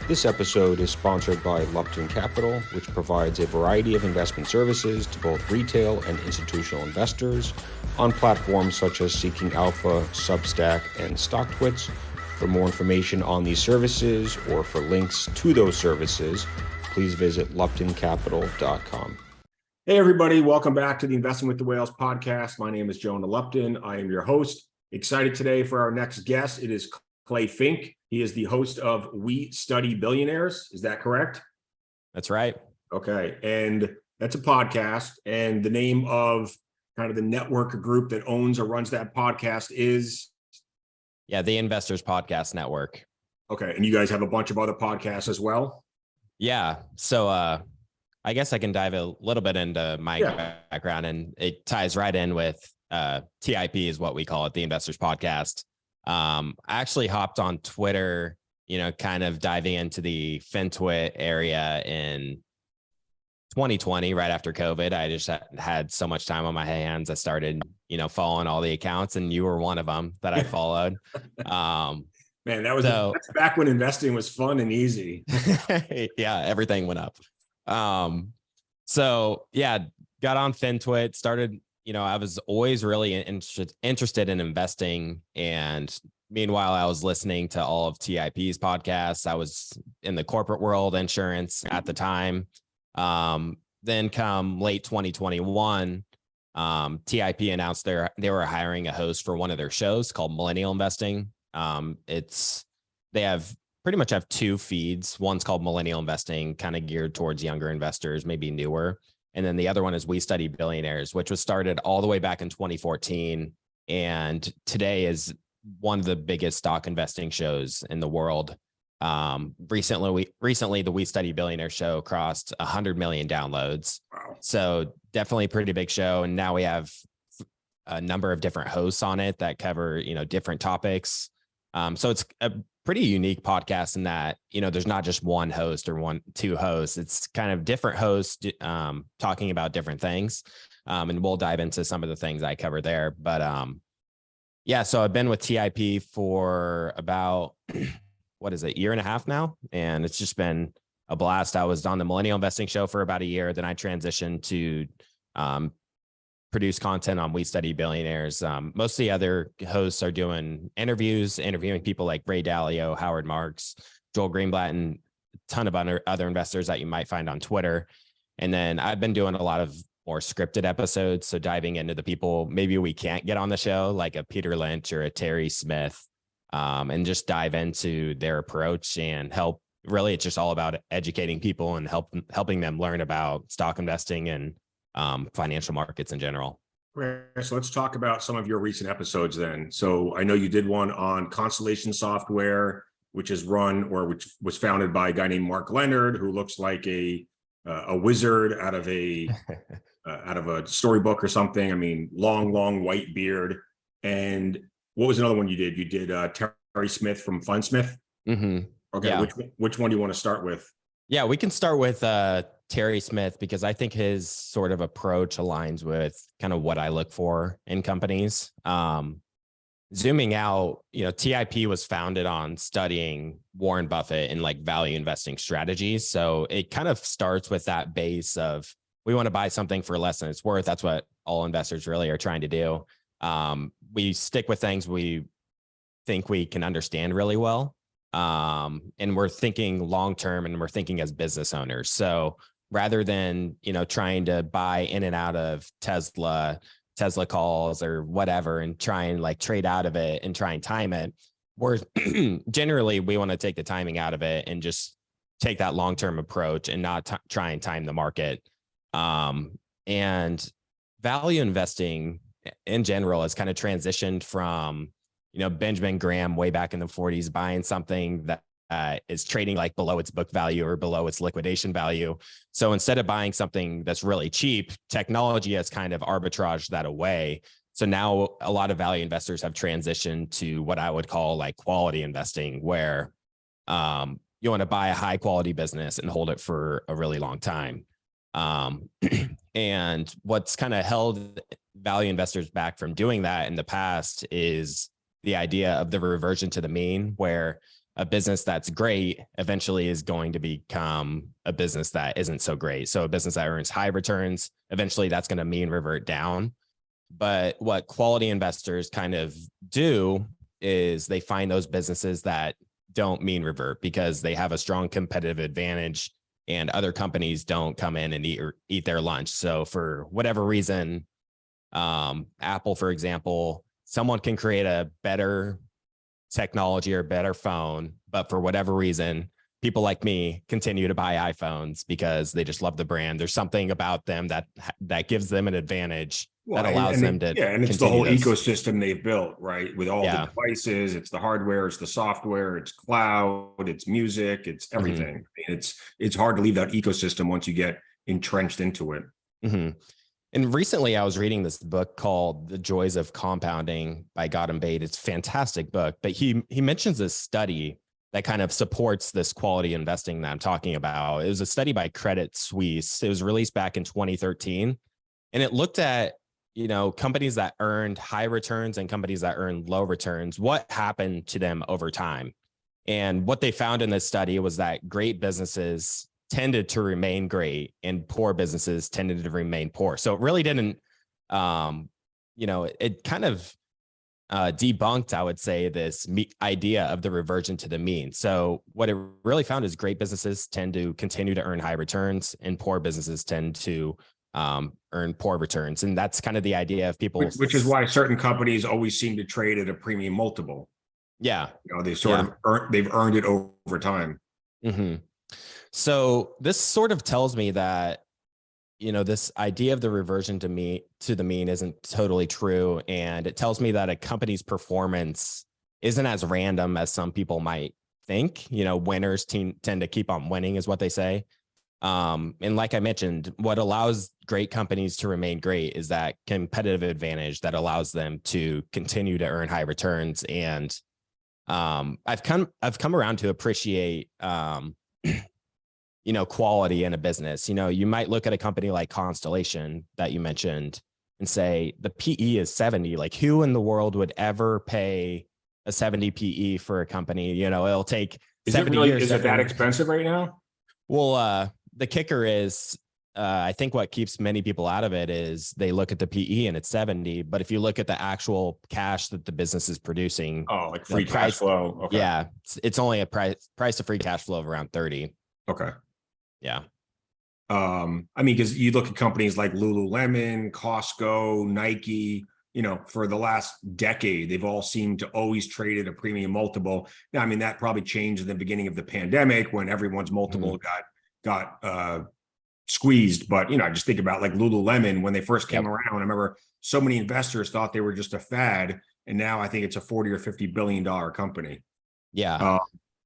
This episode is sponsored by Lupton Capital, which provides a variety of investment services to both retail and institutional investors on platforms such as Seeking Alpha, Substack, and StockTwits. For more information on these services or for links to those services, please visit luptoncapital.com. Hey, everybody. Welcome back to the Investing with the Whales podcast. My name is Jonah Lupton. I am your host. Excited today for our next guest. It is Clay Finck. He is the host of We Study Billionaires. Is that correct? That's right. Okay. And that's a podcast. And the name of kind of the network group that owns or runs that podcast is? Yeah, the Investors Podcast Network. Okay. And you guys have a bunch of other podcasts as well? Yeah. So I guess I can dive a little bit into my background, and it ties right in with TIP is what we call it, the Investors Podcast. I actually hopped on Twitter, kind of diving into the FinTwit area in 2020, right after COVID. I just had so much time on my hands. I started, following all the accounts, and you were one of them that I followed. Man, that's back when investing was fun and easy. Yeah, everything went up. So yeah, got on FinTwit, started. I was always really interested in investing. And meanwhile, I was listening to all of TIP's podcasts. I was in the corporate world, insurance at the time. Then come late 2021, TIP announced they were hiring a host for one of their shows called Millennial Investing. They have pretty much have two feeds. One's called Millennial Investing, kind of geared towards younger investors, maybe newer. And then the other one is We Study Billionaires, which was started all the way back in 2014. And today is one of the biggest stock investing shows in the world. Recently, the We Study Billionaires show crossed 100 million downloads. Wow. So definitely a pretty big show. And now we have a number of different hosts on it that cover, different topics. So it's a pretty unique podcast in that, there's not just one host or two hosts. It's kind of different hosts talking about different things. And we'll dive into some of the things I cover there. But yeah, so I've been with TIP for about, year and a half now. And it's just been a blast. I was on the Millennial Investing show for about a year. Then I transitioned to produce content on We Study Billionaires. Most of the other hosts are doing interviewing people like Ray Dalio, Howard Marks, Joel Greenblatt, and a ton of other investors that you might find on Twitter. And then I've been doing a lot of more scripted episodes. So diving into the people maybe we can't get on the show, like a Peter Lynch or a Terry Smith, and just dive into their approach and help. Really, it's just all about educating people and helping them learn about stock investing and financial markets in general. Great. So let's talk about some of your recent episodes then. So I know you did one on Constellation Software, which is which was founded by a guy named Mark Leonard, who looks like a wizard out of a storybook or something. I mean, long white beard. And what was another one you did? You did Terry Smith from Fundsmith. Mm-hmm. Okay. Yeah. Which one do you want to start with? Yeah, we can start with Terry Smith, because I think his sort of approach aligns with kind of what I look for in companies. Zooming out, TIP was founded on studying Warren Buffett and like value investing strategies. So it kind of starts with that base of, we want to buy something for less than it's worth. That's what all investors really are trying to do. We stick with things we think we can understand really well. And we're thinking long-term, and we're thinking as business owners. So rather than, trying to buy in and out of Tesla calls or whatever, and try and like trade out of it and try and time it, we're generally, we want to take the timing out of it and just take that long-term approach and not try and time the market. And value investing in general has kind of transitioned from, Benjamin Graham way back in the 40s, buying something that is trading like below its book value or below its liquidation value. So instead of buying something that's really cheap, technology has kind of arbitraged that away. So now a lot of value investors have transitioned to what I would call like quality investing, where you want to buy a high quality business and hold it for a really long time. And what's kind of held value investors back from doing that in the past is the idea of the reversion to the mean, where a business that's great eventually is going to become a business that isn't so great. So a business that earns high returns, eventually that's going to mean revert down. But what quality investors kind of do is they find those businesses that don't mean revert because they have a strong competitive advantage and other companies don't come in and eat their lunch. So for whatever reason, Apple, for example, someone can create a better technology or better phone, but for whatever reason, people like me continue to buy iPhones because they just love the brand. There's something about them that gives them an advantage that allows them to. Yeah, and it's the whole ecosystem they've built, right? With all the devices, it's the hardware, it's the software, it's cloud, it's music, it's everything. It's hard to leave that ecosystem once you get entrenched into it. And recently I was reading this book called The Joys of Compounding by Gautam Bate. It's a fantastic book, but he mentions this study that kind of supports this quality investing that I'm talking about. It was a study by Credit Suisse. It was released back in 2013. And it looked at, companies that earned high returns and companies that earned low returns, what happened to them over time. And what they found in this study was that great businesses tended to remain great and poor businesses tended to remain poor. So it really didn't, it kind of debunked, I would say, this idea of the reversion to the mean. So what it really found is great businesses tend to continue to earn high returns and poor businesses tend to earn poor returns. And that's kind of the idea of people. Which is why certain companies always seem to trade at a premium multiple. Yeah. They they've earned it over time. So this sort of tells me that, this idea of the reversion to the mean isn't totally true. And it tells me that a company's performance isn't as random as some people might think. Winners tend to keep on winning is what they say. And like I mentioned, what allows great companies to remain great is that competitive advantage that allows them to continue to earn high returns. And I've come around to appreciate quality in a business. You might look at a company like Constellation that you mentioned and say the PE is 70. Like, who in the world would ever pay a 70 PE for a company? It'll take 70 years. Is it that expensive right now? Well, the kicker is, I think what keeps many people out of it is they look at the PE and it's 70. But if you look at the actual cash that the business is producing, like free cash flow. Okay. Yeah, it's only a price to free cash flow of around 30. Okay. Yeah. Because you look at companies like Lululemon, Costco, Nike, for the last decade, they've all seemed to always trade at a premium multiple. Now, that probably changed in the beginning of the pandemic when everyone's multiple got squeezed. But, I just think about like Lululemon when they first came around. I remember so many investors thought they were just a fad. And now I think it's a 40 or $50 billion company. Yeah.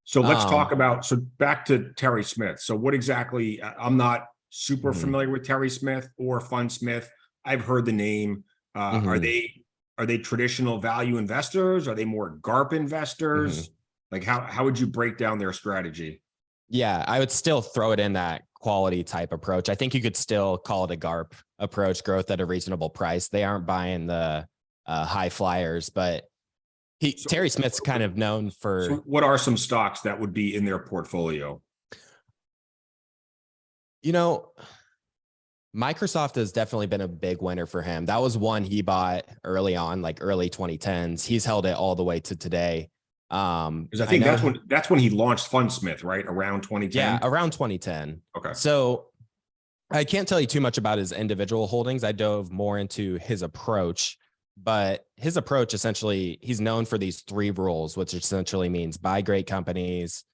So let's talk about, back to Terry Smith. So what exactly, I'm not super familiar with Terry Smith or Fundsmith. I've heard the name. Are they traditional value investors? Are they more GARP investors? Like how would you break down their strategy? Yeah, I would still throw it in that quality type approach. I think you could still call it a GARP approach, growth at a reasonable price. They aren't buying the high flyers, but Terry Smith's kind of known for. So what are some stocks that would be in their portfolio? Microsoft has definitely been a big winner for him. That was one he bought early on, like early 2010s. He's held it all the way to today. Because I think that's when he launched Fundsmith, right? Around 2010. Yeah, around 2010. Okay. So I can't tell you too much about his individual holdings. I dove more into his approach. But his approach, essentially, he's known for these 3 rules, which essentially means buy great companies,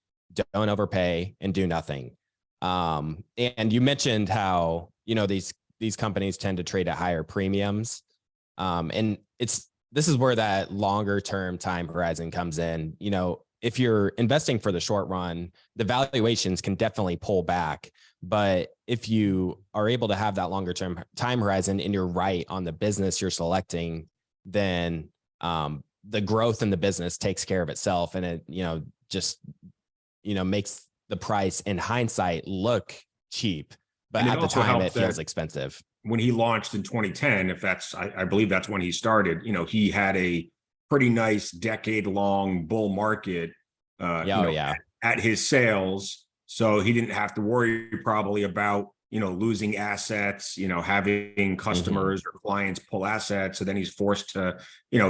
don't overpay, and do nothing. And you mentioned how, these companies tend to trade at higher premiums. And this is where that longer term time horizon comes in. If you're investing for the short run, the valuations can definitely pull back. But if you are able to have that longer term time horizon and you're right on the business you're selecting, then the growth in the business takes care of itself. And it, makes the price in hindsight look cheap, but at the time it feels expensive. When he launched in 2010, I believe that's when he started, he had a pretty nice decade long bull market at his sales. So he didn't have to worry probably about, losing assets, having customers or clients pull assets. So then he's forced to,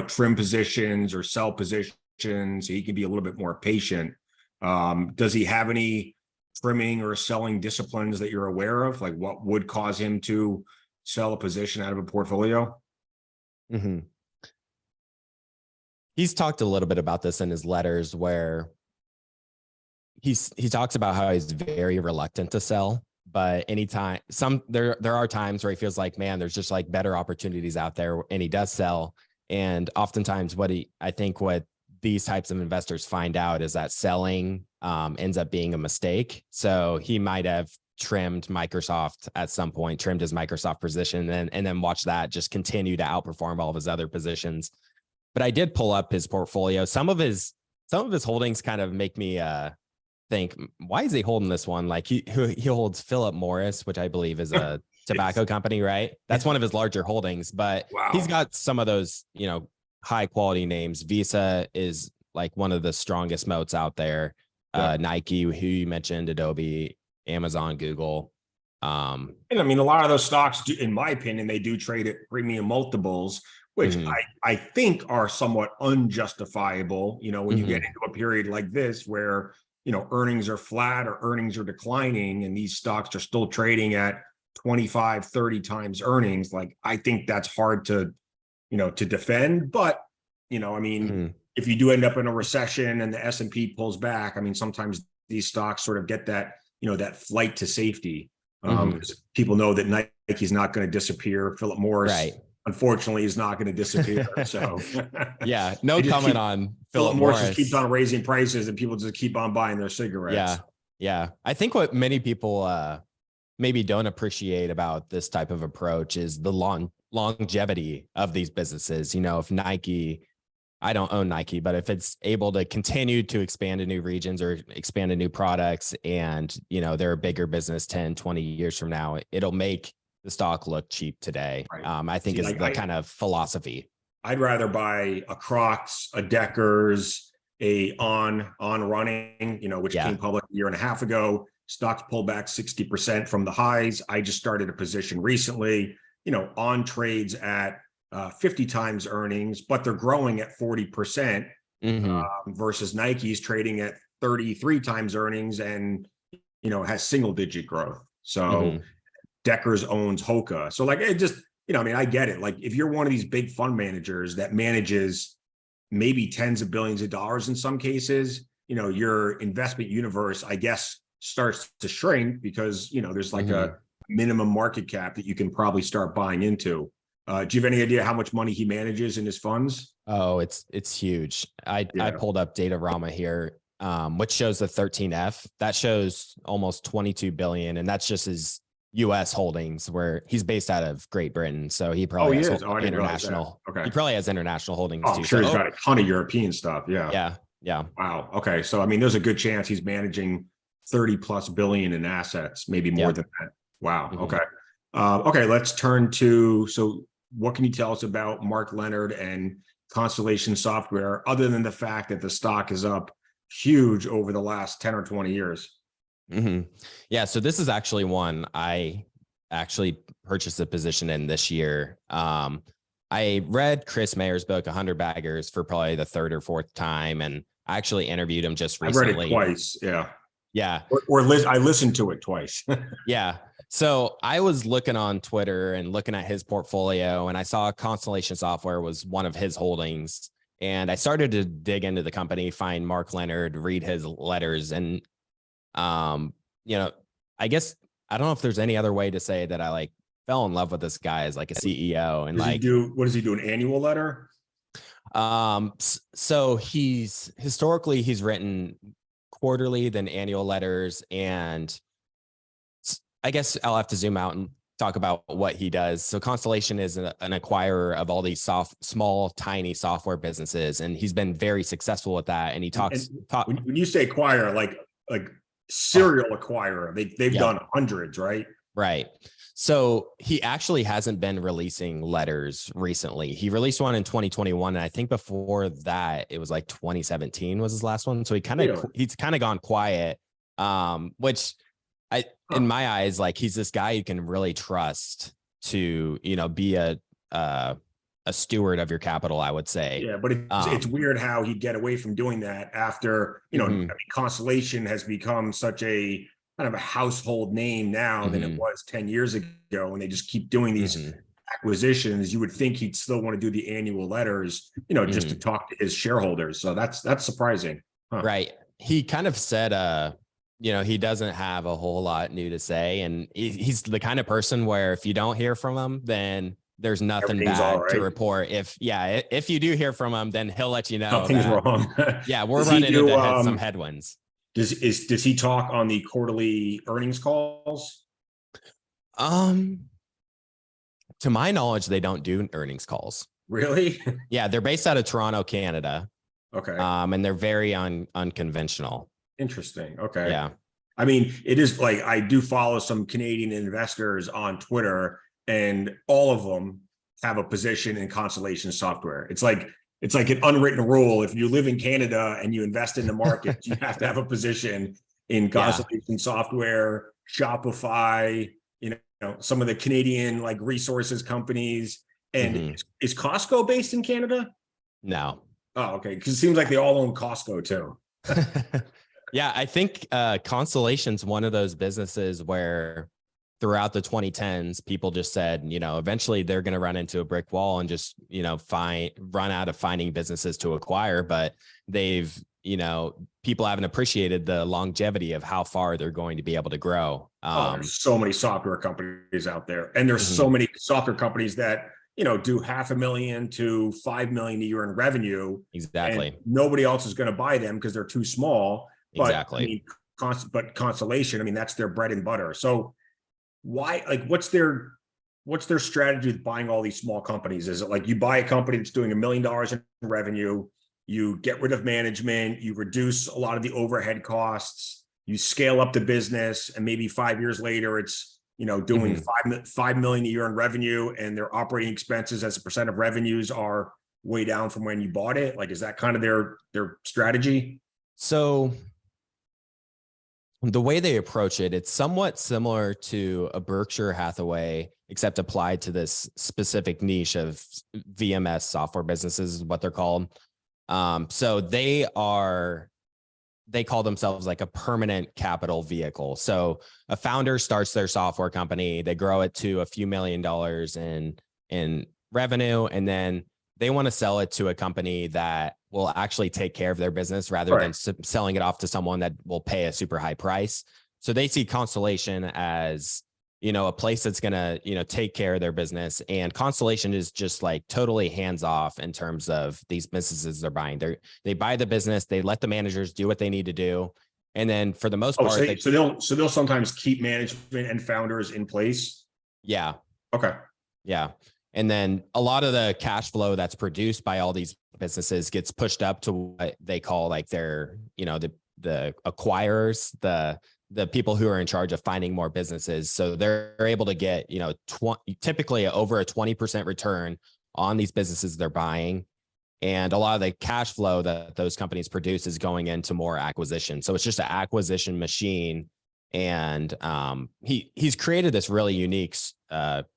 trim positions or sell positions. So he can be a little bit more patient. Does he have any trimming or selling disciplines that you're aware of? Like what would cause him to sell a position out of a portfolio? He's talked a little bit about this in his letters where he talks about how he's very reluctant to sell, but anytime there are times where he feels like, man, there's just like better opportunities out there, and he does sell. And oftentimes what these types of investors find out is that selling ends up being a mistake. So he might have trimmed Microsoft at some point, trimmed his Microsoft position, and then watch that just continue to outperform all of his other positions. But I did pull up his portfolio. Some of his holdings kind of make me think, why is he holding this one? Like he holds Philip Morris, which I believe is a tobacco company, right? That's one of his larger holdings, but he's got some of those, high quality names. Visa is like one of the strongest moats out there. Nike, who you mentioned, Adobe, Amazon, Google. And I mean, a lot of those stocks do, in my opinion, they do trade at premium multiples, which I think are somewhat unjustifiable, when you get into a period like this where, earnings are flat or earnings are declining and these stocks are still trading at 25, 30 times earnings. Like, I think that's hard to defend. But, if you do end up in a recession and the S&P pulls back, I mean, sometimes these stocks sort of get that, that flight to safety. People know that Nike's not going to disappear. Philip Morris, unfortunately, is not going to disappear. So no comment on Philip Morris. Just keeps on raising prices and people just keep on buying their cigarettes. Yeah. I think what many people maybe don't appreciate about this type of approach is the longevity of these businesses. If Nike, I don't own Nike, but if it's able to continue to expand to new regions or expand to new products and, they're a bigger business 10, 20 years from now, it'll make the stock look cheap today. I think is the kind of philosophy. I'd rather buy a Crocs, a Deckers, a on running, which came public a year and a half ago. Stocks pulled back 60% from the highs. I just started a position recently, on trades at 50 times earnings, but they're growing at 40% versus Nike's trading at 33 times earnings and, has single digit growth. So Deckers owns Hoka. So like, it just, I get it. Like if you're one of these big fund managers that manages maybe tens of billions of dollars in some cases, your investment universe, I guess, starts to shrink because, there's like a minimum market cap that you can probably start buying into. Do you have any idea how much money he manages in his funds? Oh, it's huge. I pulled up Datarama here, which shows the 13F. That shows almost 22 billion. And that's just his US holdings, where he's based out of Great Britain. So he probably has international. Okay. He probably has international holdings too. I'm sure he's got a ton of European stuff. Yeah. Wow. Okay. So, there's a good chance he's managing 30 plus billion in assets, maybe more than that. Wow. Okay. Okay. Let's turn to, so what can you tell us about Mark Leonard and Constellation Software, other than the fact that the stock is up huge over the last 10 or 20 years? Yeah. So this is actually one I actually purchased a position in this year. I read Chris Mayer's book, 100 Baggers, for probably the third or fourth time. And I actually interviewed him just recently. I read it twice. Yeah. Yeah. I listened to it twice. Yeah. So I was looking on Twitter and looking at his portfolio, and I saw Constellation Software was one of his holdings. And I started to dig into the company, find Mark Leonard, read his letters. And, I guess, I don't know if there's any other way to say that I fell in love with this guy as like a CEO. And what does he do? An annual letter? So he's written quarterly, then annual letters. And I guess I'll have to zoom out and talk about what he does. So Constellation is an acquirer of all these small, tiny software businesses, and he's been very successful with that. And he talks. When you say acquire, like serial acquirer, they've done hundreds, right? Right. So he actually hasn't been releasing letters recently. He released one in 2021. And I think before that, it was like 2017 was his last one. So he's kind of gone quiet, which in my eyes, like he's this guy you can really trust to, be a steward of your capital, I would say. Yeah, but it's weird how he'd get away from doing that after, I mean, Constellation has become such a kind of a household name now than it was 10 years ago. And they just keep doing these acquisitions. You would think he'd still want to do the annual letters, just to talk to his shareholders. So that's surprising. Huh. Right. He kind of said, he doesn't have a whole lot new to say. And he's the kind of person where if you don't hear from him, then there's nothing bad to report. If you do hear from him, then he'll let you know. Nothing's wrong. Yeah, we're running into some headwinds. Does he talk on the quarterly earnings calls? To my knowledge, they don't do earnings calls. Really? Yeah, they're based out of Toronto, Canada. Okay. And they're very unconventional. Interesting. Okay. Yeah. I mean, it is like I do follow some Canadian investors on Twitter, and all of them have a position in Constellation Software. It's like an unwritten rule. If you live in Canada and you invest in the market, you have to have a position in Constellation Software, Shopify, some of the Canadian like resources companies. And is Costco based in Canada? No. Oh, okay. Because it seems like they all own Costco too. Yeah, I think Constellation's one of those businesses where throughout the 2010s, people just said, eventually they're going to run into a brick wall and just, run out of finding businesses to acquire. But they've, people haven't appreciated the longevity of how far they're going to be able to grow. There's so many software companies out there, and there's so many software companies that, do $500,000 to $5 million a year in revenue. Exactly. Nobody else is going to buy them because they're too small. But, exactly. But Constellation, that's their bread and butter. So why, like, what's their strategy with buying all these small companies? Is it like you buy a company that's doing $1 million in revenue, you get rid of management, you reduce a lot of the overhead costs, you scale up the business, and maybe 5 years later it's doing $5 million a year in revenue, and their operating expenses as a percent of revenues are way down from when you bought it? Like, is that kind of their strategy? So the way they approach it, it's somewhat similar to a Berkshire Hathaway, except applied to this specific niche of VMS software businesses is what they're called. So they call themselves like a permanent capital vehicle. So a founder starts their software company, they grow it to a few $1 million in revenue, and then they want to sell it to a company that will actually take care of their business rather than selling it off to someone that will pay a super high price. So they see Constellation as, a place that's going to, take care of their business. And Constellation is just like totally hands off in terms of these businesses they're buying. They buy the business, they let the managers do what they need to do. And then for the most part, so they'll sometimes keep management and founders in place. Yeah. Okay. Yeah. And then a lot of the cash flow that's produced by all these businesses gets pushed up to what they call like their, the acquirers, the people who are in charge of finding more businesses. So they're able to get, typically over a 20% return on these businesses they're buying. And a lot of the cash flow that those companies produce is going into more acquisition. So it's just an acquisition machine. And he's created this really unique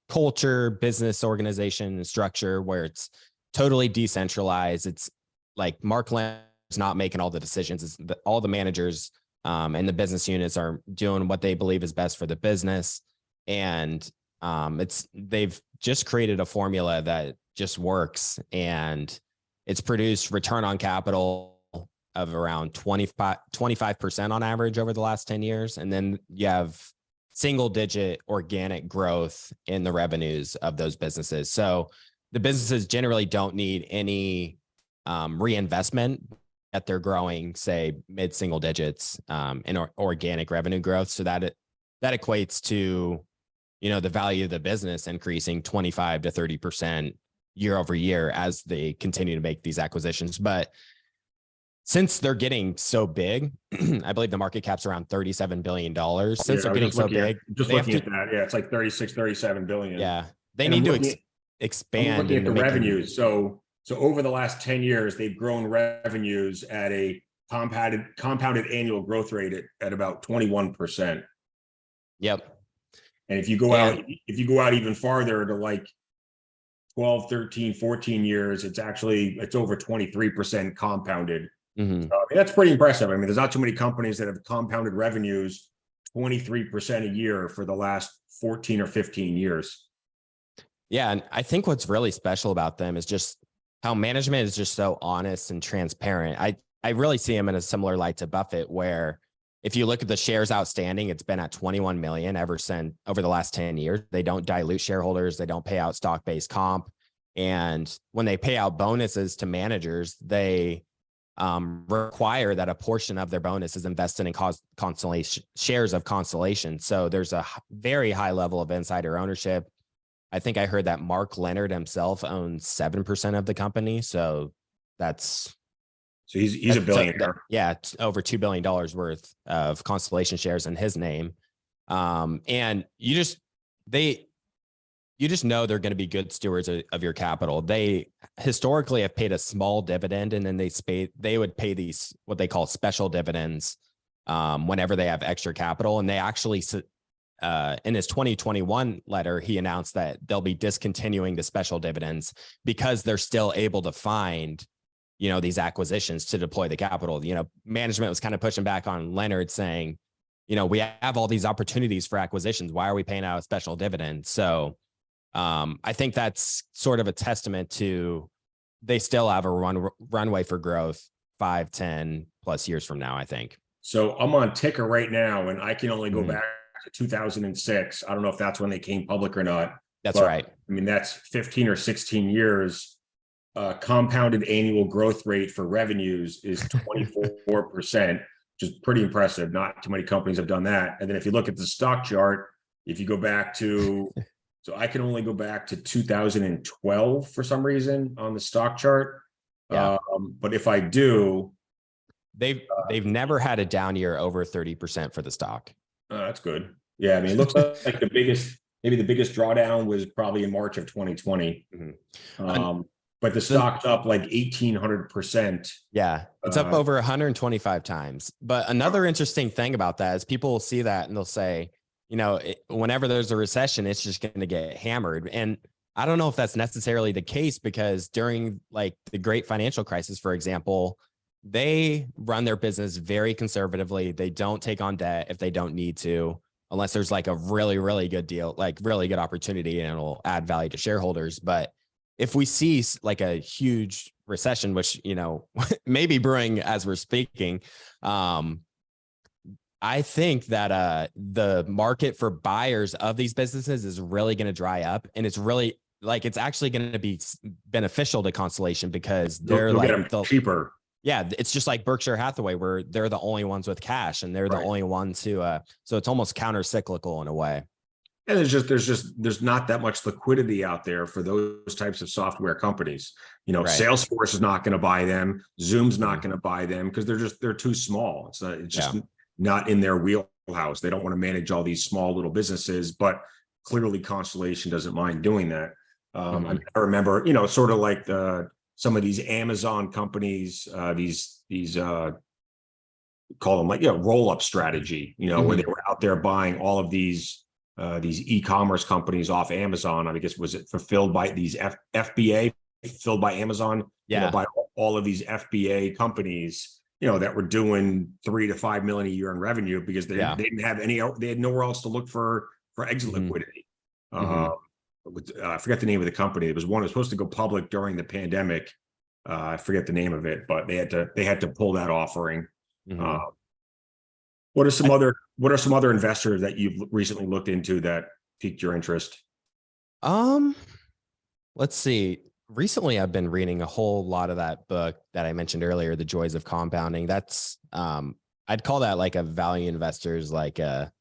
culture, business organization and structure where it's totally decentralized. It's like Mark Leonard's not making all the decisions. All the managers and the business units are doing what they believe is best for the business. And they've just created a formula that just works, and it's produced return on capital of around 25% on average over the last 10 years. And then you have single digit organic growth in the revenues of those businesses. So the businesses generally don't need any reinvestment, that they're growing, say, mid-single digits in organic revenue growth. So that equates to, the value of the business increasing 25 to 30% year over year as they continue to make these acquisitions. But since they're getting so big, I believe the market cap's around $37 billion. Since they're I was getting so big, just they have looking to, at that. Yeah, it's like 36, 37 billion. yeah, they And need to I'm expand looking at into the making revenues. So over the last 10 years, they've grown revenues at a compounded annual growth rate at about 21%. Yep. And if you go And out even farther to like 12, 13, 14 years, it's over 23% compounded. mhm. So, I mean, that's pretty impressive. I mean, there's not too many companies that have compounded revenues 23% a year for the last 14 or 15 years. Yeah. And I think what's really special about them is just how management is just so honest and transparent. I really see them in a similar light to Buffett, where if you look at the shares outstanding, it's been at 21 million over the last 10 years. They don't dilute shareholders. They don't pay out stock-based comp. And when they pay out bonuses to managers, they require that a portion of their bonus is invested in Constellation shares of Constellation. So there's a very high level of insider ownership. I think I heard that Leonard himself owns 7% of the company. So he's a billionaire. it's over $2 billion worth of Constellation shares in his name. And you just know they're going to be good stewards of your capital. They historically have paid a small dividend, and then they would pay these, what they call special dividends, whenever they have extra capital. And they actually, in his 2021 letter, he announced that they'll be discontinuing the special dividends because they're still able to find, these acquisitions to deploy the capital. Management was kind of pushing back on Leonard, saying, we have all these opportunities for acquisitions. Why are we paying out a special dividend? So I think that's sort of a testament to they still have a runway for growth 5, 10 plus years from now, I think. So I'm on Ticker right now, and I can only go back to 2006. I don't know if that's when they came public or not. That's right. I mean, that's 15 or 16 years. Compounded annual growth rate for revenues is 24%, which is pretty impressive. Not too many companies have done that. And then if you look at the stock chart, if you go back to, so I can only go back to 2012 for some reason on the stock chart. Yeah. But if I do, they've never had a down year over 30% for the stock. That's good. Yeah, I mean, it looks like the biggest drawdown was probably in March of 2020. But the stock's up like 1,800%. Yeah, it's up over 125 times. But another interesting thing about that is people will see that and they'll say, whenever there's a recession, it's just going to get hammered. And I don't know if that's necessarily the case, because during like the great financial crisis, for example, they run their business very conservatively. They don't take on debt if they don't need to, unless there's like a really, really good deal, like really good opportunity, and it'll add value to shareholders. But if we see like a huge recession, which, may be brewing as we're speaking, I think that the market for buyers of these businesses is really going to dry up, and it's really it's actually going to be beneficial to Constellation, because they're like cheaper. Yeah, it's just like Berkshire Hathaway, where they're the only ones with cash, and they're the only ones who. So it's almost counter-cyclical in a way. And there's not that much liquidity out there for those types of software companies. Salesforce is not going to buy them. Zoom's not going to buy them because they're too small. It's just not in their wheelhouse. They don't want to manage all these small little businesses, but clearly Constellation doesn't mind doing that. I remember, sort of like some of these Amazon companies, these call them like roll-up strategy, where they were out there buying all of these e-commerce companies off Amazon. I guess, was it fulfilled by these FBA, fulfilled by Amazon? By all of these FBA companies, that were doing $3 to $5 million a year in revenue, because they didn't have they had nowhere else to look for exit liquidity. I forget the name of the company. It was one that was supposed to go public during the pandemic. I forget the name of it, but they had to pull that offering. What are some other investors that you've recently looked into that piqued your interest? Let's see. Recently, I've been reading a whole lot of that book that I mentioned earlier, The Joys of Compounding. That's I'd call that like a value investors, like the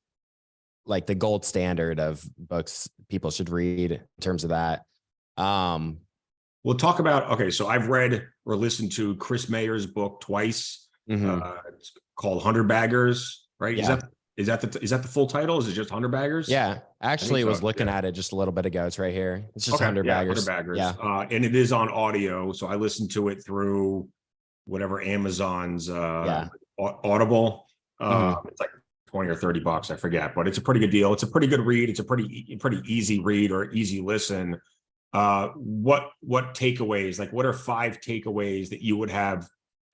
gold standard of books people should read in terms of that. We'll talk about, okay, so I've read or listened to Chris Mayer's book twice. It's called 100 Baggers, right? Yeah. Is that the full title? Is it just 100 Baggers? Yeah. Actually, so, was looking yeah. at it just a little bit ago. It's right here. It's just Okay, 100 yeah, baggers. 100 Baggers. Yeah. And it is on audio. So I listened to it through whatever Amazon's Audible. It's like 20 or 30 bucks, I forget, but it's a pretty good deal. It's a pretty good read. It's a pretty easy read or easy listen. What takeaways, like what are 5 takeaways that you would have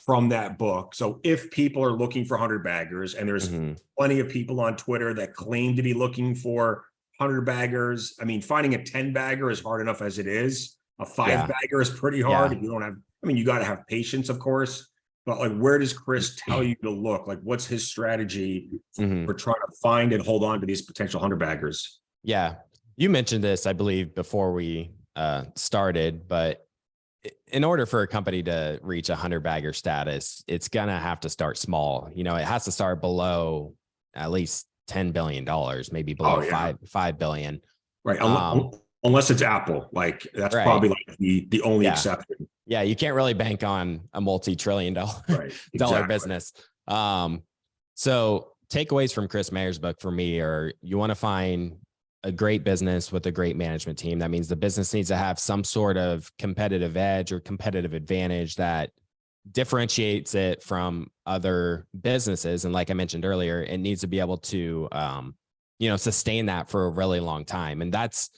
from that book? So if people are looking for 100 baggers, and there's plenty of people on Twitter that claim to be looking for 100 baggers. I mean, finding a 10 bagger is hard enough as it is. A 5 bagger is pretty hard. If you don't have, I mean, you got to have patience, of course, but like, where does Chris tell you to look? Like, what's his strategy for trying to find and hold on to these potential 100 baggers? Yeah. You mentioned this, I believe, before we started, but in order for a company to reach 100 bagger status, it's going to have to start small. You know, it has to start below at least $10 billion, maybe below 5 billion. Right. Unless it's Apple, like that's probably like the only exception. Yeah. You can't really bank on a multi-trillion dollar business. So takeaways from Chris Mayer's book for me are, you want to find a great business with a great management team. That means the business needs to have some sort of competitive edge or competitive advantage that differentiates it from other businesses. And like I mentioned earlier, it needs to be able to, sustain that for a really long time. And that's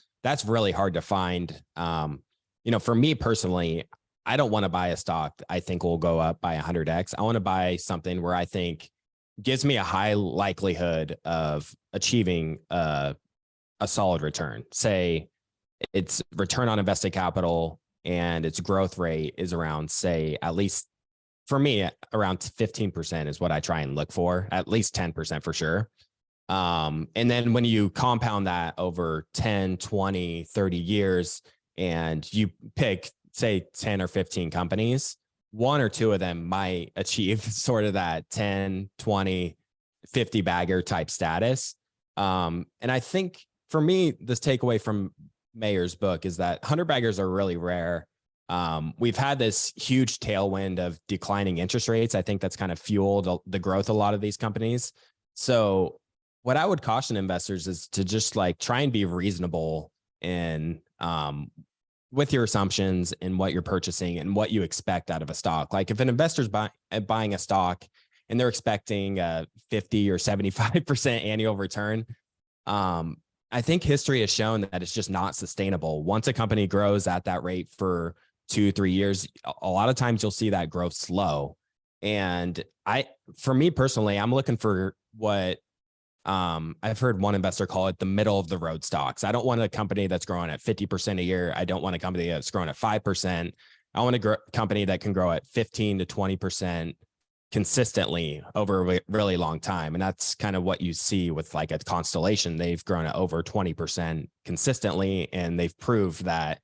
really hard to find. For me personally, I don't want to buy a stock I think will go up by 100x. I want to buy something where I think gives me a high likelihood of achieving a solid return. Say its return on invested capital and its growth rate is around, say, at least for me, around 15% is what I try and look for, at least 10% for sure. And then when you compound that over 10, 20, 30 years, and you pick, say, 10 or 15 companies, 1 or 2 of them might achieve sort of that 10, 20, 50 bagger type status. And I think for me, this takeaway from Mayer's book is that 100 baggers are really rare. We've had this huge tailwind of declining interest rates. I think that's kind of fueled the growth of a lot of these companies. So what I would caution investors is to just like try and be reasonable in with your assumptions and what you're purchasing and what you expect out of a stock. Like if an investor's buying a stock and they're expecting a 50 or 75% annual return, I think history has shown that it's just not sustainable. Once a company grows at that rate for 2-3 years, a lot of times you'll see that growth slow. And for me personally, I'm looking for what I've heard one investor call it the middle of the road stocks. I don't want a company that's growing at 50% a year. I don't want a company that's growing at 5%. I want a company that can grow at 15 to 20% consistently over a really long time. And that's kind of what you see with like a Constellation. They've grown at over 20% consistently, and they've proved that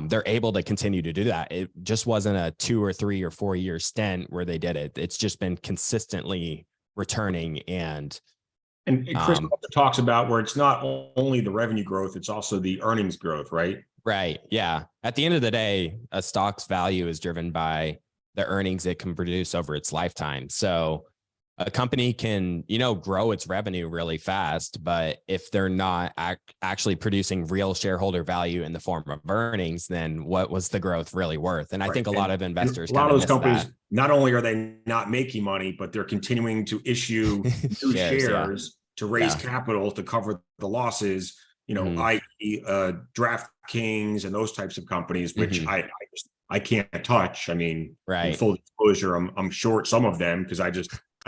they're able to continue to do that. It just wasn't a 2 or 3 or 4 year stint where they did it. It's just been consistently returning. And Chris also talks about where it's not only the revenue growth, it's also the earnings growth, right? Right. Yeah. At the end of the day, a stock's value is driven by the earnings it can produce over its lifetime. So a company can, grow its revenue really fast, but if they're not actually producing real shareholder value in the form of earnings, then what was the growth really worth? And I think a lot of investors, a lot of those companies, not only are they not making money, but they're continuing to issue new shares to raise capital to cover the losses, i.e. DraftKings and those types of companies, which I can't touch. I mean, in full disclosure, I'm short some of them because I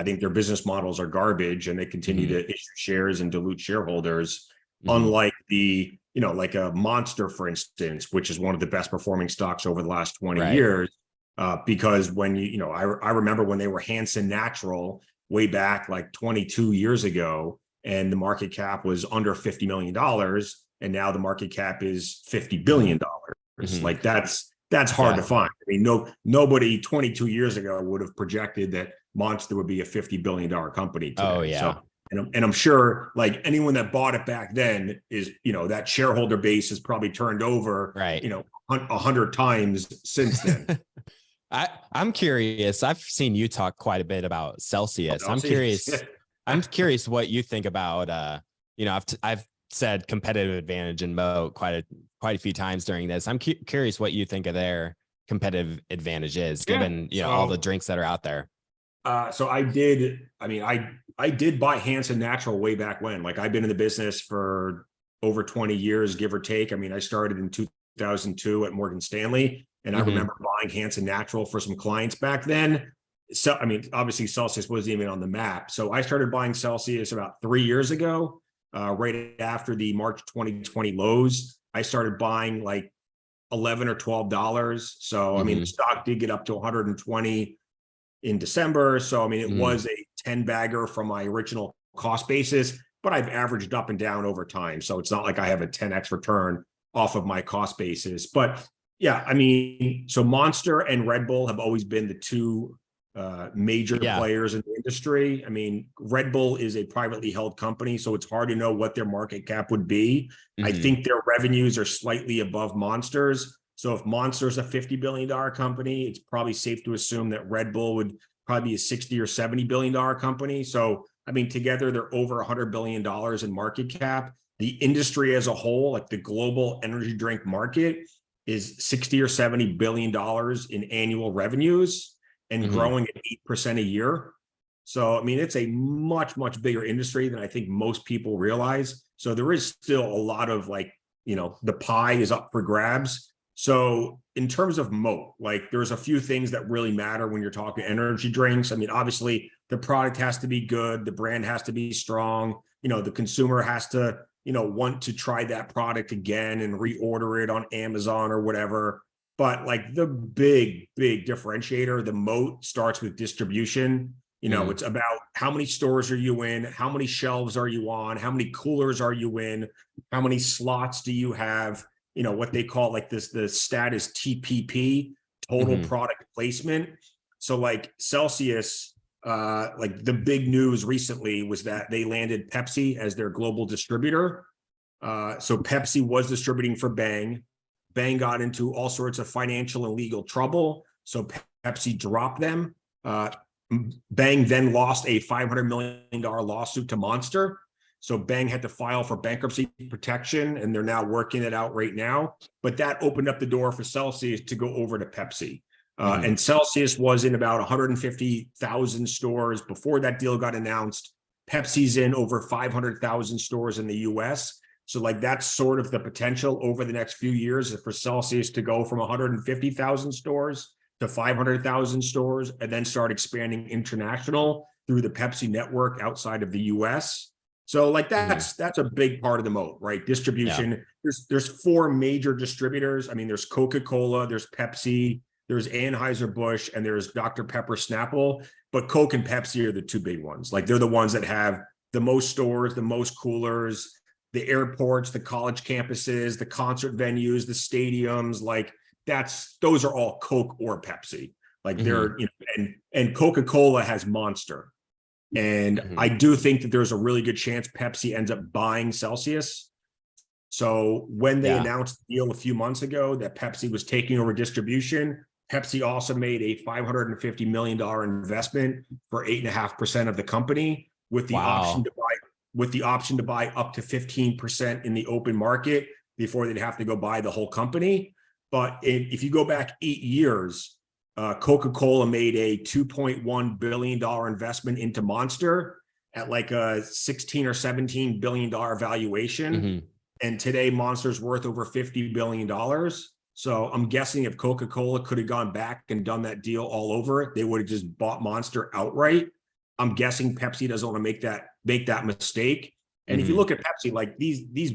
think their business models are garbage and they continue to issue shares and dilute shareholders. Unlike like a Monster, for instance, which is one of the best performing stocks over the last 20 years. Because when I remember when they were Hanson Natural way back like 22 years ago, and the market cap was under $50 million. And now the market cap is $50 billion. Like that's hard to find. I mean, nobody 22 years ago would have projected that Monster would be a $50 billion company today. So And I'm sure like anyone that bought it back then is, that shareholder base has probably turned over, Right. 100 times since then. I'm curious. I've seen you talk quite a bit about Celsius. I'm Celsius. curious. I'm curious what you think about, I've said competitive advantage and moat quite a few times during this. I'm curious what you think of their competitive advantage is, given, all the drinks that are out there. So I did buy Hanson Natural way back when. Like, I've been in the business for over 20 years, give or take. I mean, I started in 2002 at Morgan Stanley, and I remember buying Hanson Natural for some clients back then. So, obviously Celsius wasn't even on the map. So I started buying Celsius about 3 years ago, right after the March 2020 lows. I started buying like $11 or $12. So, the stock did get up to 120 in December. So, it was a 10 bagger from my original cost basis, but I've averaged up and down over time. So it's not like I have a 10x return off of my cost basis. But yeah, so Monster and Red Bull have always been the two major players in the industry. Red Bull is a privately held company, so it's hard to know what their market cap would be. I think their revenues are slightly above Monster's. So if Monster's a $50 billion company, it's probably safe to assume that Red Bull would probably be a $60 or $70 billion company. So, together they're over $100 billion in market cap. The industry as a whole, like the global energy drink market, is $60 or $70 billion in annual revenues and growing at 8% a year. So, it's a much, much bigger industry than I think most people realize. So there is still a lot of the pie is up for grabs. So in terms of moat, there's a few things that really matter when you're talking energy drinks. Obviously the product has to be good. The brand has to be strong. The consumer has to, want to try that product again and reorder it on Amazon or whatever. But the big differentiator, the moat, starts with distribution. It's about how many stores are you in? How many shelves are you on? How many coolers are you in? How many slots do you have? What they call the stat is TPP, total product placement. So Celsius, the big news recently was that they landed Pepsi as their global distributor. So Pepsi was distributing for Bang. Bang got into all sorts of financial and legal trouble. So Pepsi dropped them. Bang then lost a $500 million lawsuit to Monster. So Bang had to file for bankruptcy protection, and they're now working it out right now. But that opened up the door for Celsius to go over to Pepsi. And Celsius was in about 150,000 stores before that deal got announced. Pepsi's in over 500,000 stores in the US. So that's sort of the potential over the next few years for Celsius to go from 150,000 stores to 500,000 stores and then start expanding international through the Pepsi network outside of the US. So that's a big part of the moat, right? Distribution. Yeah. There's four major distributors. There's Coca-Cola, there's Pepsi, there's Anheuser-Busch, and there's Dr. Pepper Snapple. But Coke and Pepsi are the two big ones. They're the ones that have the most stores, the most coolers, the airports, the college campuses, the concert venues, the stadiums. Those are all Coke or Pepsi. They're, and Coca-Cola has Monster. And I do think that there's a really good chance Pepsi ends up buying Celsius. So when they announced the deal a few months ago that Pepsi was taking over distribution, Pepsi also made a $550 million investment for 8.5% of the company with the option to buy up to 15% in the open market before they'd have to go buy the whole company. But if you go back 8 years, Coca-Cola made a $2.1 billion investment into Monster at a $16 or $17 billion valuation. And today Monster's worth over $50 billion. So I'm guessing if Coca-Cola could have gone back and done that deal all over it, they would have just bought Monster outright. I'm guessing Pepsi doesn't want to make that mistake. And if you look at Pepsi, these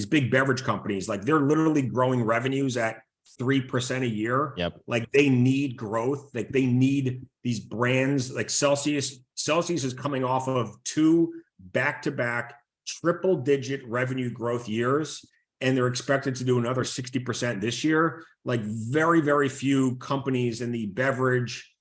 big beverage companies, they're literally growing revenues at 3% a year. Yep. They need growth. They need these brands Celsius. Celsius is coming off of 2 back-to-back triple-digit revenue growth years, and they're expected to do another 60% this year. Very, very few companies in the beverage,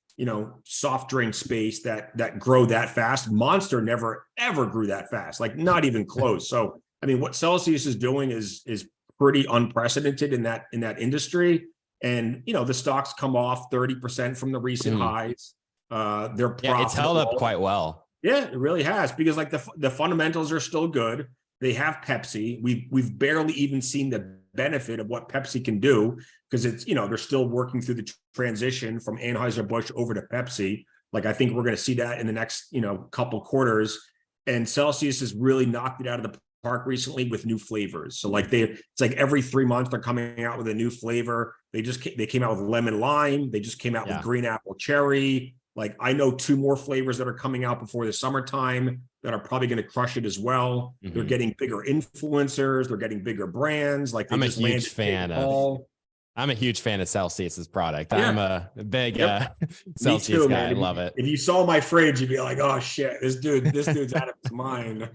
soft drink space that grow that fast. Monster never ever grew that fast, like not even close. So I mean, what Celsius is doing is pretty unprecedented in that industry. And the stocks come off 30% from the recent highs. They're profitable. It's held up quite well. Yeah, it really has, because like the fundamentals are still good. They have Pepsi. We've barely even seen the benefit of what Pepsi can do, because it's they're still working through the transition from Anheuser-Busch over to Pepsi. Like I think we're going to see that in the next couple quarters. And Celsius has really knocked it out of the park recently with new flavors. So like it's like every 3 months they're coming out with a new flavor. They came out with lemon lime. They just came out with green apple cherry. Like I know 2 more flavors that are coming out before the summertime that are probably going to crush it as well. They're getting bigger influencers. They're getting bigger brands. Like I'm a huge fan of Celsius's product. Yeah. I'm a big Celsius guy. I love it. If you saw my fridge, you'd be like, oh shit, this dude's out of his mind.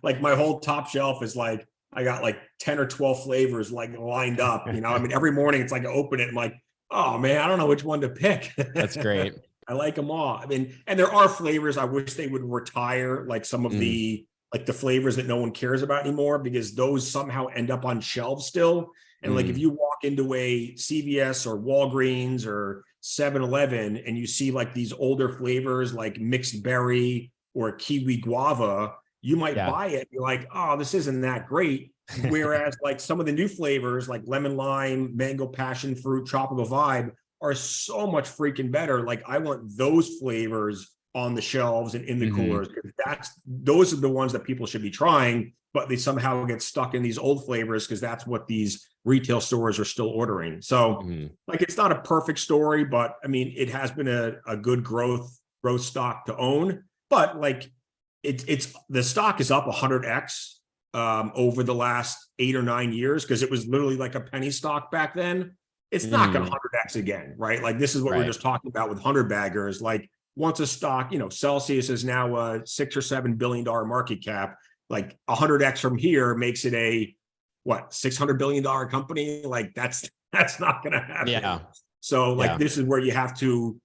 Like my whole top shelf is like, I got like 10 or 12 flavors like lined up. I mean, every morning it's like I open it and I'm like, oh man, I don't know which one to pick. That's great. I like them all. I mean, and there are flavors I wish they would retire, like some of the flavors that no one cares about anymore, because those somehow end up on shelves still. And like if you walk into a CVS or Walgreens or 7-Eleven and you see like these older flavors like mixed berry or kiwi guava, you might buy it. You're like, oh, this isn't that great. Whereas like some of the new flavors like lemon lime, mango passion fruit, tropical vibe are so much freaking better. Like I want those flavors on the shelves and in the coolers. Those are the ones that people should be trying, but they somehow get stuck in these old flavors because that's what these retail stores are still ordering. So like, it's not a perfect story, but I mean, it has been a good growth stock to own, but like it's the stock is up 100x over the last 8 or 9 years, because it was literally like a penny stock back then. It's not going to 100x again, right? Like this is what we're just talking about with 100 baggers. Like once a stock, Celsius is now a $6 or $7 billion market cap. Like 100x from here makes it a $600 billion company. Like that's not going to happen. Yeah. So like this is where you have to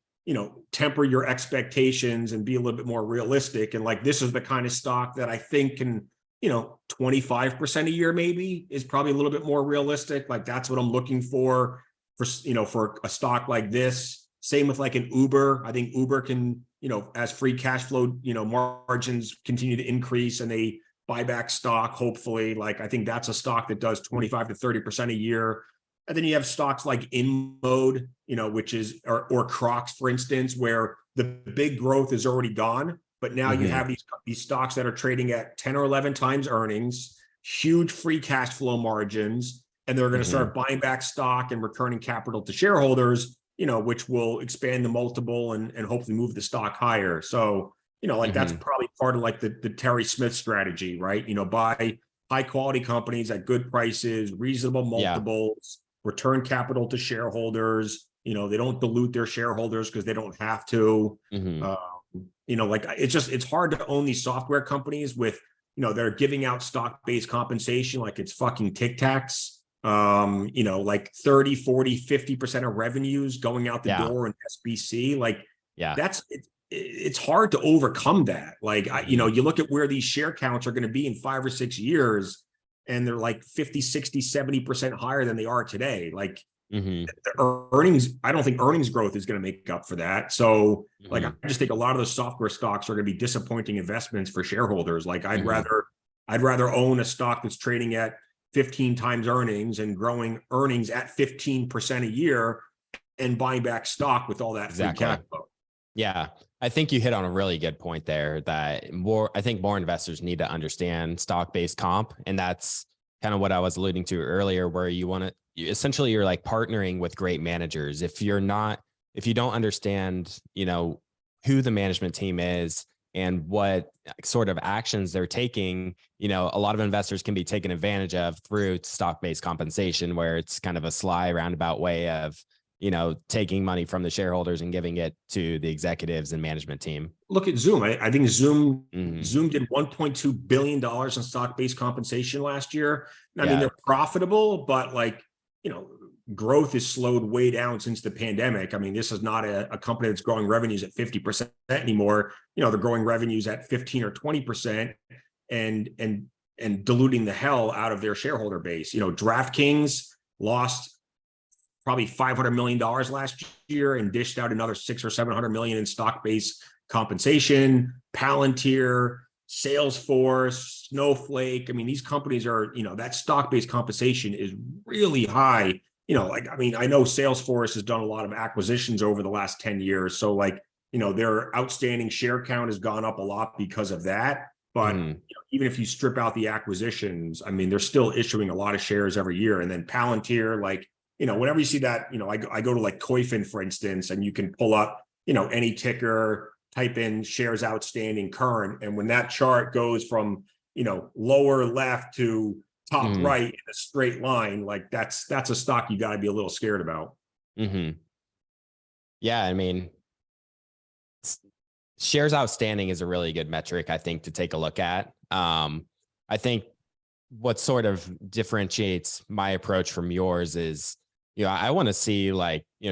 temper your expectations and be a little bit more realistic. And like this is the kind of stock that I think can 25% a year maybe is probably a little bit more realistic. Like that's what I'm looking for a stock like this. Same with like an Uber. I think Uber can, as free cash flow, margins continue to increase and they buy back stock, hopefully. Like I think that's a stock that does 25 to 30% a year. And then you have stocks like InMode, which is, or Crocs, for instance, where the big growth is already gone. But now you have these stocks that are trading at 10 or 11 times earnings, huge free cash flow margins, and they're going to start buying back stock and returning capital to shareholders, which will expand the multiple and hopefully move the stock higher. So, like that's probably part of like the Terry Smith strategy, right? Buy high quality companies at good prices, reasonable multiples, return capital to shareholders. They don't dilute their shareholders because they don't have to. Like it's hard to own these software companies with, they're giving out stock-based compensation like it's fucking Tic Tacs. Like 30, 40, 50% of revenues going out the door in SBC. Like it's hard to overcome that. Like, you look at where these share counts are going to be in 5 or 6 years, and they're like 50, 60, 70% higher than they are today. Like the earnings, I don't think earnings growth is going to make up for that. So like, I just think a lot of the software stocks are going to be disappointing investments for shareholders. Like I'd rather own a stock that's trading at 15 times earnings and growing earnings at 15% a year and buying back stock with all that free cash flow. Yeah. I think you hit on a really good point there that I think more investors need to understand stock-based comp. And that's kind of what I was alluding to earlier, where essentially you're like partnering with great managers. If you don't understand, who the management team is and what sort of actions they're taking, a lot of investors can be taken advantage of through stock-based compensation, where it's kind of a sly roundabout way of, taking money from the shareholders and giving it to the executives and management team. Look at Zoom. I think Zoom did $1.2 billion in stock-based compensation last year. I mean, they're profitable, but like, growth has slowed way down since the pandemic. I mean, this is not a company that's growing revenues at 50% anymore. They're growing revenues at 15 or 20% and diluting the hell out of their shareholder base. DraftKings lost probably $500 million last year and dished out another 600 or 700 million in stock-based compensation. Palantir, Salesforce, Snowflake. I mean, these companies are, that stock-based compensation is really high. I know Salesforce has done a lot of acquisitions over the last 10 years. So their outstanding share count has gone up a lot because of that. But even if you strip out the acquisitions, I mean, they're still issuing a lot of shares every year. And then Palantir, whenever you see that, I go to Clay Finck, for instance, and you can pull up, any ticker, type in shares outstanding current. And when that chart goes from, lower left to top right in a straight line, that's a stock you got to be a little scared about. Yeah. I mean, shares outstanding is a really good metric, I think, to take a look at. I think what sort of differentiates my approach from yours is, I want to see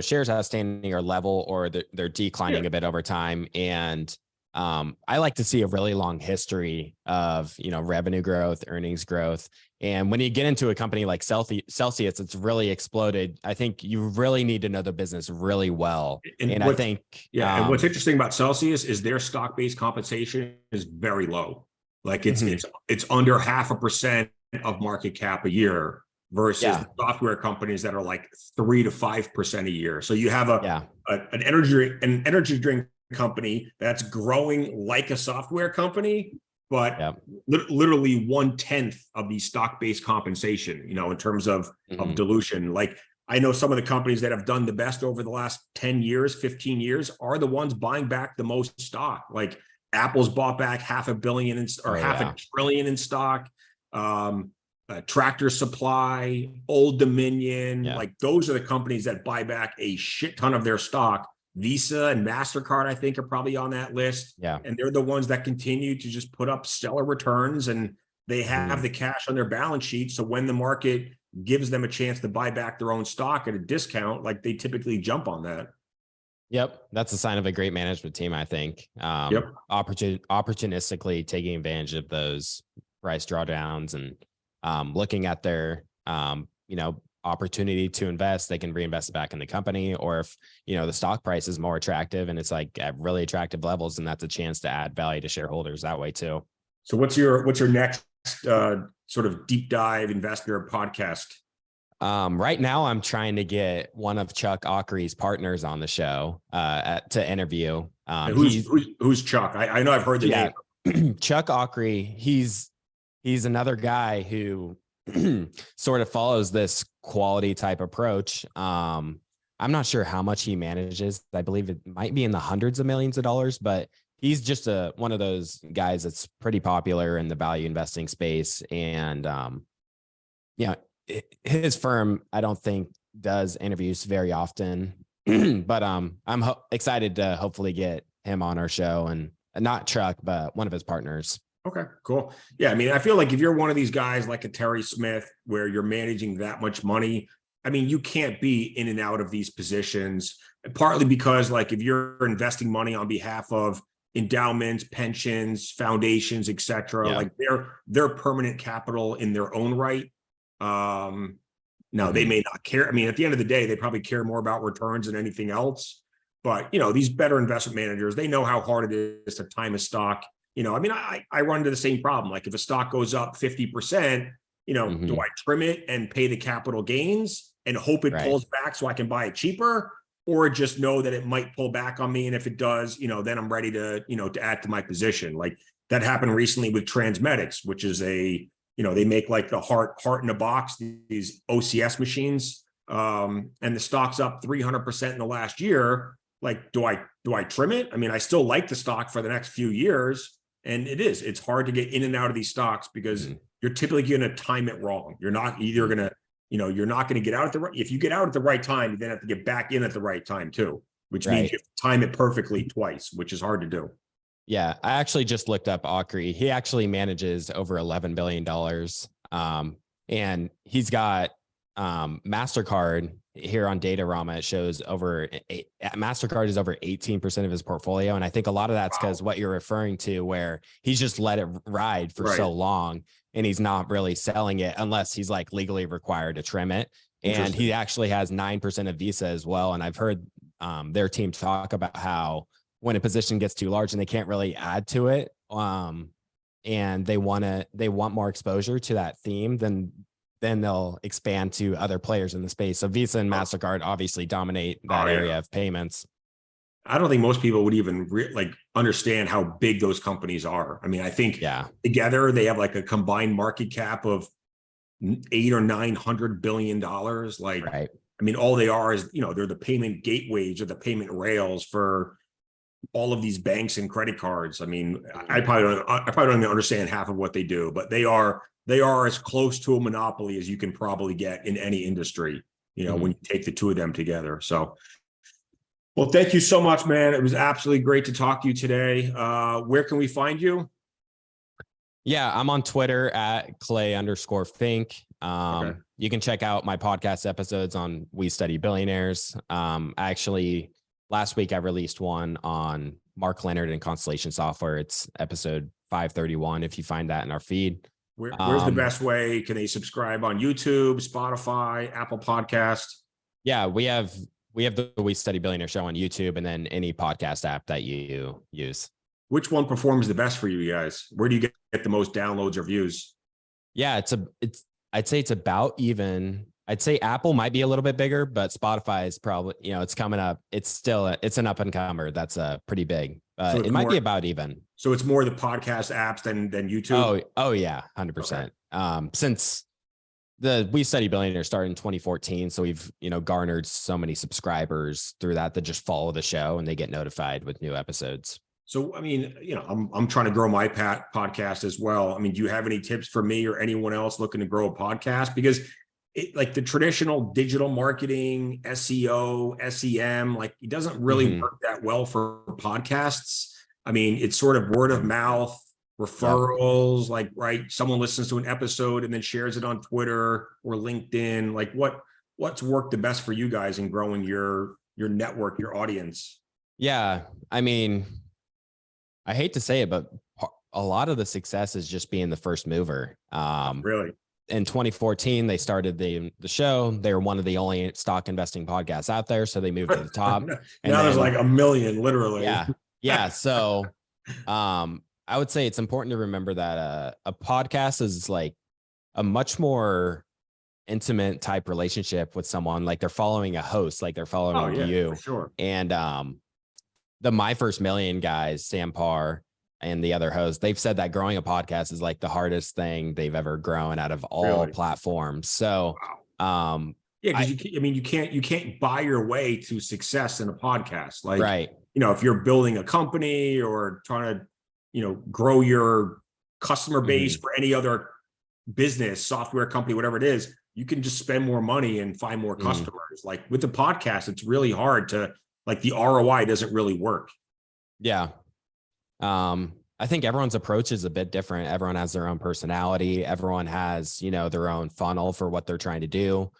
shares outstanding are level or they're declining a bit over time. And I like to see a really long history of, revenue growth, earnings growth. And when you get into a company like Celsius, it's really exploded. I think you really need to know the business really well. And I think, and what's interesting about Celsius is their stock-based compensation is very low. It's under 0.5% of market cap a year versus the software companies that are 3 to 5% a year. So you have an energy drink company that's growing like a software company, but literally 1/10 of the stock-based compensation, in terms of dilution. I know some of the companies that have done the best over the last 10 years, 15 years are the ones buying back the most stock. Apple's bought back $500 million $500 billion in stock. Tractor Supply, Old Dominion, those are the companies that buy back a shit ton of their stock. Visa and MasterCard, I think, are probably on that list. Yeah. And they're the ones that continue to just put up stellar returns, and they have the cash on their balance sheet. So when the market gives them a chance to buy back their own stock at a discount, they typically jump on that. Yep. That's a sign of a great management team, I think. Opportunistically taking advantage of those price drawdowns and looking at their, opportunity to invest. They can reinvest it back in the company, or if, the stock price is more attractive and it's at really attractive levels, and that's a chance to add value to shareholders that way too. So what's your next sort of deep dive investor podcast? Right now I'm trying to get one of Chuck Ockery's partners on the show to interview. Who's Chuck? I know I've heard the name. Chuck Ockery. He's another guy who sort of follows this quality type approach. I'm not sure how much he manages. I believe it might be in the hundreds of millions of dollars, but he's just one of those guys that's pretty popular in the value investing space. And his firm, I don't think, does interviews very often, but I'm excited to hopefully get him on our show, and not Chuck, but one of his partners. Okay, cool. Yeah, I mean, I feel like if you're one of these guys like a Terry Smith, where you're managing that much money, I mean, you can't be in and out of these positions, partly because if you're investing money on behalf of endowments, pensions, foundations, et cetera, they're permanent capital in their own right. Now they may not care. I mean, at the end of the day, they probably care more about returns than anything else. But, these better investment managers, they know how hard it is to time a stock. I mean, I run into the same problem. If a stock goes up 50%, do I trim it and pay the capital gains and hope it pulls back so I can buy it cheaper, or just know that it might pull back on me? And if it does, then I'm ready to, to add to my position. That happened recently with Transmedics, which is they make the heart in a box, these OCS machines. And the stock's up 300% in the last year. Do I trim it? I mean, I still like the stock for the next few years. And it's hard to get in and out of these stocks because you're typically going to time it wrong. You're not either going to, you're not going to get out at the right. If you get out at the right time, you then have to get back in at the right time too, which means you have to time it perfectly twice, which is hard to do. Yeah. I actually just looked up Ockery. He actually manages over $11 billion. And he's got MasterCard here on Datarama, it shows MasterCard is over 18% of his portfolio. And I think a lot of that's because what you're referring to, where he's just let it ride for so long and he's not really selling it unless he's like legally required to trim it. And he actually has 9% of Visa as well. And I've heard their team talk about how when a position gets too large and they can't really add to it, and they want more exposure to that theme, then they'll expand to other players in the space. So Visa and MasterCard obviously dominate that area of payments. I don't think most people would even understand how big those companies are. I mean, I think together they have like a combined market cap of $800 or $900 billion. I mean, all they are is, they're the payment gateways or the payment rails for all of these banks and credit cards. I mean, I probably don't even understand half of what they do, but they are as close to a monopoly as you can probably get in any industry, when you take the two of them together. So, well, thank you so much, man. It was absolutely great to talk to you today. Where can we find you? Yeah, I'm on Twitter at Clay_Finck. You can check out my podcast episodes on We Study Billionaires. Actually, last week I released one on Mark Leonard and Constellation Software. It's episode 531. If you find that in our feed. Where's the best way? Can they subscribe on YouTube, Spotify, Apple Podcast? Yeah, we have the We Study Billionaire show on YouTube, and then any podcast app that you use. Which one performs the best for you guys? Where do you get the most downloads or views? Yeah, I'd say it's about even. I'd say Apple might be a little bit bigger, but Spotify is probably, it's coming up. It's an up and comer. That's pretty big. So it might be about even. So it's more the podcast apps than YouTube. Oh yeah. 100%. Since the We Study Billionaires started in 2014. So we've, garnered so many subscribers through that just follow the show and they get notified with new episodes. So, I mean, I'm trying to grow my podcast as well. I mean, do you have any tips for me or anyone else looking to grow a podcast? Because like the traditional digital marketing, SEO, SEM, it doesn't really work that well for podcasts. I mean, it's sort of word of mouth, referrals, someone listens to an episode and then shares it on Twitter or LinkedIn. What's worked the best for you guys in growing your network, your audience? Yeah. I mean, I hate to say it, but a lot of the success is just being the first mover. Really? In 2014, they started the show. They were one of the only stock investing podcasts out there. So they moved to the top. Now there's like a million, literally. Yeah. Yeah. So I would say it's important to remember that a podcast is like a much more intimate type relationship with someone. Like they're following a host, like they're following you. For sure. And the My First Million guys, Sam Parr and the other hosts, they've said that growing a podcast is like the hardest thing they've ever grown out of all platforms. So, because you can't buy your way to success in a podcast. Right. If you're building a company or trying to, grow your customer base for any other business, software company, whatever it is, you can just spend more money and find more customers. Like with the podcast, it's really hard to, the ROI doesn't really work. Yeah. I think everyone's approach is a bit different. Everyone has their own personality. Everyone has, their own funnel for what they're trying to do.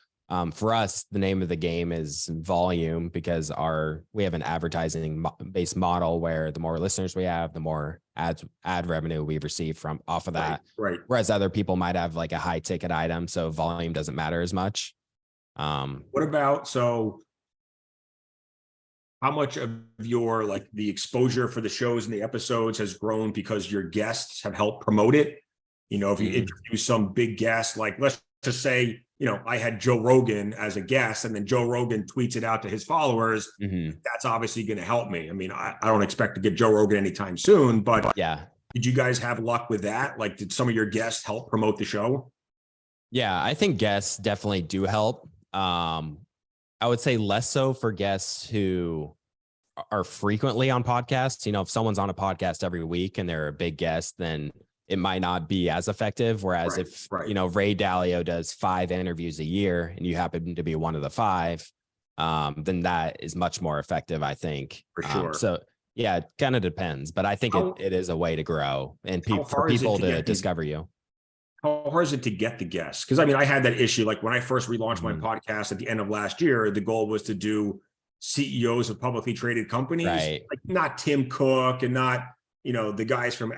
For us, the name of the game is volume because we have an advertising based model where the more listeners we have, the more ad revenue we receive off of that. Right. Whereas other people might have like a high ticket item. So volume doesn't matter as much. What about, how much of your the exposure for the shows and the episodes has grown because your guests have helped promote it? If you interview some big guest, let's just say, I had Joe Rogan as a guest and then Joe Rogan tweets it out to his followers. That's obviously going to help me. I mean, I don't expect to get Joe Rogan anytime soon, but did you guys have luck with that? Did some of your guests help promote the show? Yeah, I think guests definitely do help. I would say less so for guests who are frequently on podcasts. If someone's on a podcast every week and they're a big guest, then it might not be as effective. Whereas if Ray Dalio does 5 interviews a year and you happen to be one of the 5, then that is much more effective, I think. For sure. So yeah, it kind of depends, but I think it is a way to grow and for people to discover you. how hard is it to get the guests? Because I mean, I had that issue. Like when I first relaunched my podcast at the end of last year, the goal was to do CEOs of publicly traded companies, Right. like not Tim Cook and not, you know, the guys from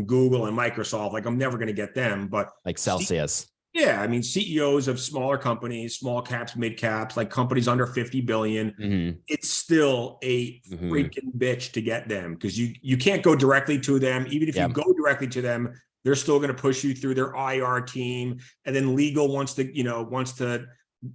Google and Microsoft. Like I'm never going to get them, but Like Celsius. yeah, I mean, CEOs of smaller companies, small caps, mid caps, like companies under 50 billion, it's still a freaking bitch to get them because you can't go directly to them. Even if you go directly to them, they're still going to push you through their IR team. And then legal wants to,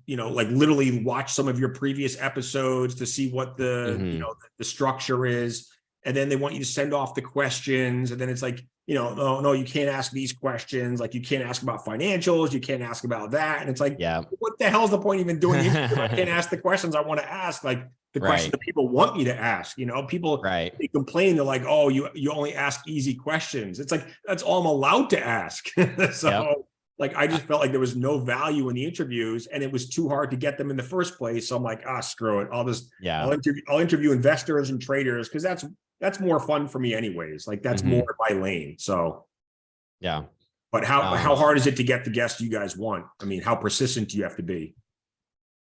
like literally watch some of your previous episodes to see what the structure is. And then they want you to send off the questions. And then it's like, no, you can't ask these questions. Like you can't ask about financials. You can't ask about that. And it's like, what the hell is the point even doing it if I can't ask the questions I want to ask? Like the questions that people want me to ask, people, they complain. They're like, oh, you only ask easy questions. It's like, that's all I'm allowed to ask. So like, I just felt like there was no value in the interviews and it was too hard to get them in the first place. So I'm like, screw it. I'll interview investors and traders because that's more fun for me anyways. Like that's more my lane. So, but how hard is it to get the guests you guys want? I mean, how persistent do you have to be?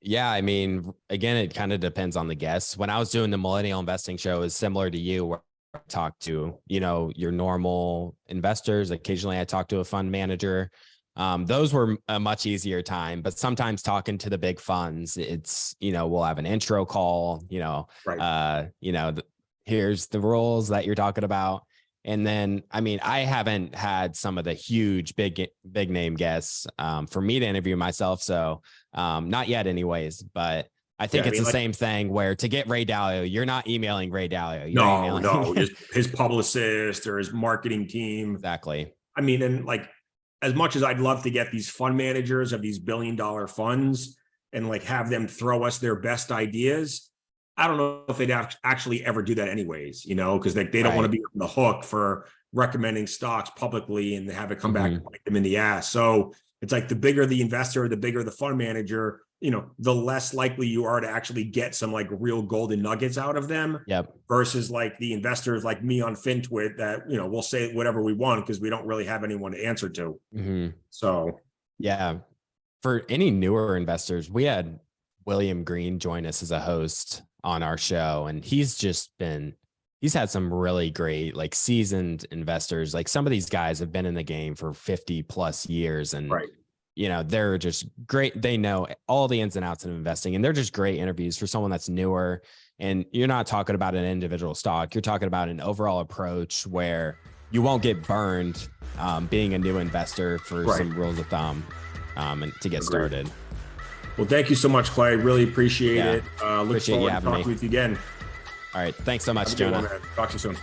Yeah. I mean, again, it kind of depends on the guests. When I was doing the Millennial Investing Show is similar to you, where I talk to, your normal investors. Occasionally I talk to a fund manager. Those were a much easier time, but sometimes talking to the big funds, it's, we'll have an intro call, here's the rules that you're talking about. And then, I mean, I haven't had some of the huge, big name guests for me to interview myself. So not yet anyways, but I think it's the same thing where to get Ray Dalio, you're not emailing Ray Dalio. No, his publicist or his marketing team. Exactly. I mean, and like, as much as I'd love to get these fund managers of these $1 billion funds and like have them throw us their best ideas, I don't know if they'd actually ever do that anyways, because they don't want to be on the hook for recommending stocks publicly and have it come back and bite them in the ass. So it's like the bigger the investor, the bigger the fund manager, the less likely you are to actually get some like real golden nuggets out of them versus like the investors like me on FinTwit that, we'll say whatever we want because we don't really have anyone to answer to. So, for any newer investors, we had William Green join us as a host on our show. And he's had some really great, like seasoned investors. Like some of these guys have been in the game for 50 plus years and, they're just great. They know all the ins and outs of investing and they're just great interviews for someone that's newer. And you're not talking about an individual stock. You're talking about an overall approach where you won't get burned being a new investor for some rules of thumb and to get started. Well, thank you so much, Clay. Really appreciate it. Look forward to talking with you again. All right. Thanks so much, Jonah. Talk to you soon.